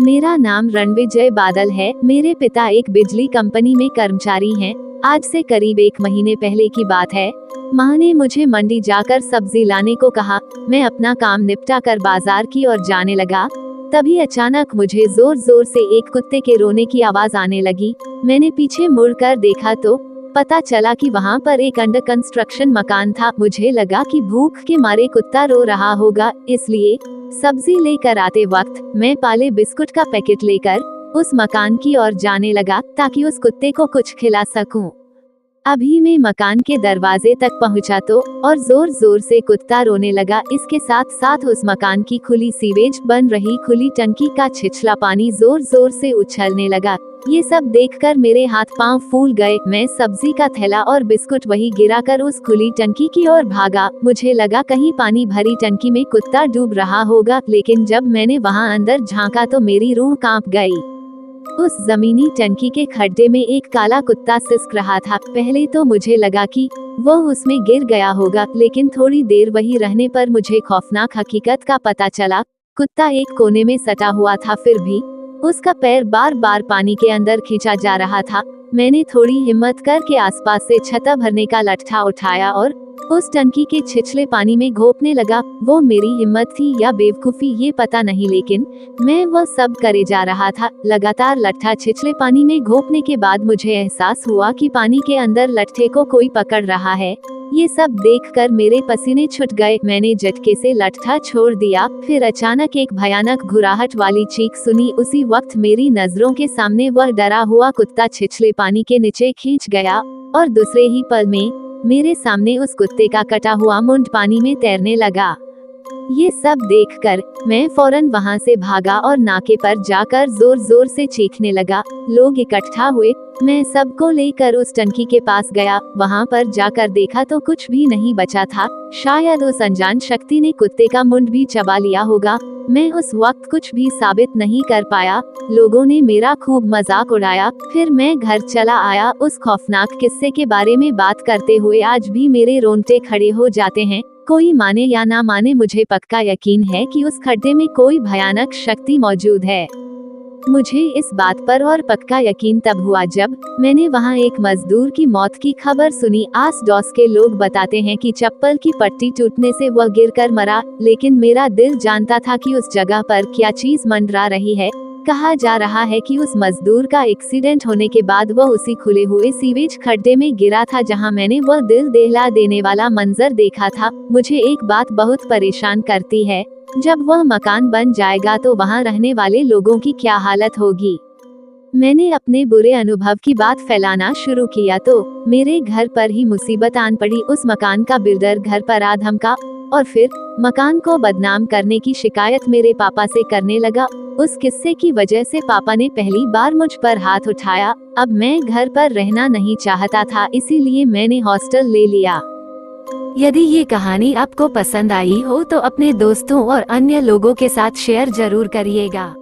मेरा नाम रणविजय बादल है। मेरे पिता एक बिजली कंपनी में कर्मचारी हैं। आज से करीब 1 महीने पहले की बात है। माँ ने मुझे मंडी जाकर सब्जी लाने को कहा। मैं अपना काम निपटा कर बाजार की ओर जाने लगा। तभी अचानक मुझे जोर जोर से एक कुत्ते के रोने की आवाज आने लगी। मैंने पीछे मुड़कर देखा तो पता चला कि वहाँ पर एक अंडर कंस्ट्रक्शन मकान था। मुझे लगा कि भूख के मारे कुत्ता रो रहा होगा, इसलिए सब्जी लेकर आते वक्त मैं पाले बिस्कुट का पैकेट लेकर उस मकान की ओर जाने लगा ताकि उस कुत्ते को कुछ खिला सकूं। अभी मैं मकान के दरवाजे तक पहुंचा तो और जोर जोर से कुत्ता रोने लगा। इसके साथ साथ उस मकान की खुली सीवेज बन रही खुली टंकी का छिछला पानी जोर जोर से उछलने लगा। ये सब देखकर मेरे हाथ पांव फूल गए। मैं सब्जी का थैला और बिस्कुट वही गिराकर उस खुली टंकी की ओर भागा। मुझे लगा कहीं पानी भरी टंकी में कुत्ता डूब रहा होगा, लेकिन जब मैंने वहां अंदर झांका तो मेरी रूह कांप गई। उस जमीनी टंकी के खड्डे में एक काला कुत्ता सिसक रहा था। पहले तो मुझे लगा कि वो उसमें गिर गया होगा, लेकिन थोड़ी देर वही रहने पर मुझे खौफनाक हकीकत का पता चला। कुत्ता एक कोने में सटा हुआ था, फिर भी उसका पैर बार बार पानी के अंदर खींचा जा रहा था। मैंने थोड़ी हिम्मत करके आसपास से छत्ता भरने का लट्ठा उठाया और उस टंकी के छिछले पानी में घोंपने लगा। वो मेरी हिम्मत थी या बेवकूफी ये पता नहीं, लेकिन मैं वो सब करे जा रहा था। लगातार लट्ठा छिछले पानी में घोंपने के बाद मुझे एहसास हुआ कि पानी के अंदर लट्ठे को कोई पकड़ रहा है। ये सब देखकर मेरे पसीने छूट गए। मैंने झटके से लट्ठा छोड़ दिया। फिर अचानक एक भयानक घुराहट वाली चीख सुनी। उसी वक्त मेरी नजरों के सामने वह डरा हुआ कुत्ता छिछले पानी के नीचे खींच गया और दूसरे ही पल में मेरे सामने उस कुत्ते का कटा हुआ मुंड पानी में तैरने लगा। ये सब देखकर मैं फौरन वहां से भागा और नाके पर जाकर जोर जोर से चीखने लगा। लोग इकट्ठा हुए। मैं सबको लेकर उस टंकी के पास गया। वहां पर जाकर देखा तो कुछ भी नहीं बचा था। शायद उस अनजान शक्ति ने कुत्ते का मुंड भी चबा लिया होगा। मैं उस वक्त कुछ भी साबित नहीं कर पाया। लोगों ने मेरा खूब मजाक उड़ाया। फिर मैं घर चला आया। उस खौफनाक किस्से के बारे में बात करते हुए आज भी मेरे रोंगटे खड़े हो जाते हैं। कोई माने या ना माने, मुझे पक्का यकीन है कि उस खड्डे में कोई भयानक शक्ति मौजूद है। मुझे इस बात पर और पक्का यकीन तब हुआ जब मैंने वहां एक मजदूर की मौत की खबर सुनी। आस डॉस के लोग बताते हैं कि चप्पल की पट्टी टूटने से वह गिरकर मरा, लेकिन मेरा दिल जानता था कि उस जगह पर क्या चीज मंडरा रही है। कहा जा रहा है कि उस मजदूर का एक्सीडेंट होने के बाद वह उसी खुले हुए सीवेज खड्डे में गिरा था जहां मैंने वह दिल दहला देने वाला मंजर देखा था। मुझे एक बात बहुत परेशान करती है, जब वह मकान बन जाएगा तो वहां रहने वाले लोगों की क्या हालत होगी। मैंने अपने बुरे अनुभव की बात फैलाना शुरू किया तो मेरे घर पर ही मुसीबत आन पड़ी। उस मकान का बिल्डर घर पर आ धमका और फिर मकान को बदनाम करने की शिकायत मेरे पापा से करने लगा। उस किस्से की वजह से पापा ने पहली बार मुझ पर हाथ उठाया। अब मैं घर पर रहना नहीं चाहता था, इसीलिए मैंने हॉस्टल ले लिया। यदि ये कहानी आपको पसंद आई हो तो अपने दोस्तों और अन्य लोगों के साथ शेयर जरूर करिएगा।